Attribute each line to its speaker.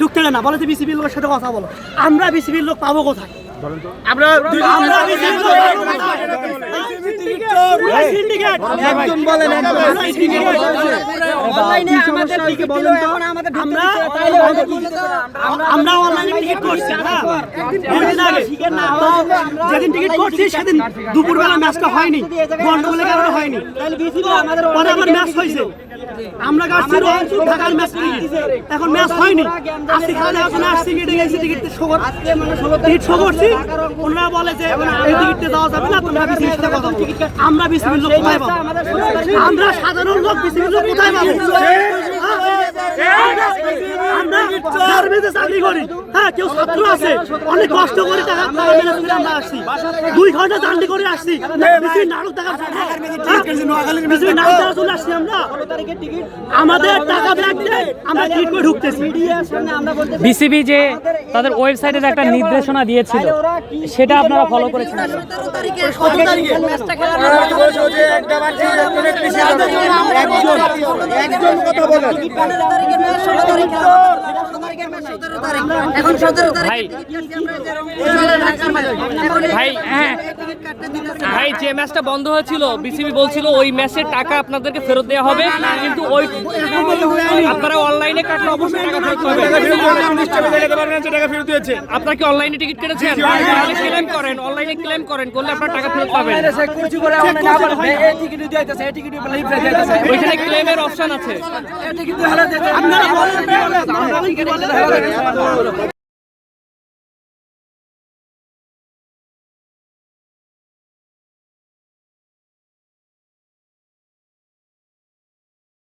Speaker 1: ঢুকতে না বলে যে বিসিবির লোকের সাথে কথা বলো। আমরা বিসিবির লোক পাবো কোথায়? আমরা বিসিবির লোক পাবো কোথায়? সিন্ডিকেট একদম বলেন, অনলাইনে আমাদের টিকিট বলেন তো। আমরা অনলাইনে টিকিট করছি না, যেদিন টিকিট করছি সেদিন দুপুরবেলা ম্যাচটা হয়নি, গন্ডগোলের কারণে হয়নি। পরে আবার ম্যাচ হয়েছে, আমরা গাছছি ঢাকার ম্যাচ এখন ম্যাচ হয়নি। আসছি খাওয়া এখন আসছি কেটে গেছি টিকিট শো করছি। ওনারা বলে যে এই টিকিটে যাওয়া যাবে না, তোমরা বিসিবির সাথে কথা বলো। আমরা বিসিবির লোক কোথায় পাবো? আমরা সাধারণ লোক বিসিবির লোক কোথায় পাবো? আমরা সার্ভিসে চাকরি করি, হ্যাঁ কেউ ছাত্র আছে, অনেক কষ্ট করে টাকা আমরা আসছি, 2 ঘন্টা জার্নি করে আসছি। বিসিবির নাটক টাকা বিসিবির নাটক টাকা চলে আসছি আমরা, আমাদের টাকা ব্যাগ দিয়ে আমরা টিকিট করে ঢুকতেছি।
Speaker 2: বিসিবি যে তাদের ওয়েবসাইটে একটা নির্দেশনা দিয়েছিল সেটা আপনারা ফলো করেছেন?
Speaker 3: ভাই যে ম্যাচটা বন্ধ হয়েছিল বিসিবি বলছিল ওই ম্যাচের টাকা আপনাদেরকে ফেরত দেওয়া হবে, কিন্তু ওই আপনারা অনলাইনে কাটলে অবশ্যই টাকা ফেরত পাবেন। আপনারা কি অনলাইনে টিকিট কেটেছেন? তাহলে ক্লেম করেন, অনলাইনে ক্লেম করেন, করলে আপনারা টাকা ফেরত পাবেন। ওইখানে ক্লেমের অপশন আছে।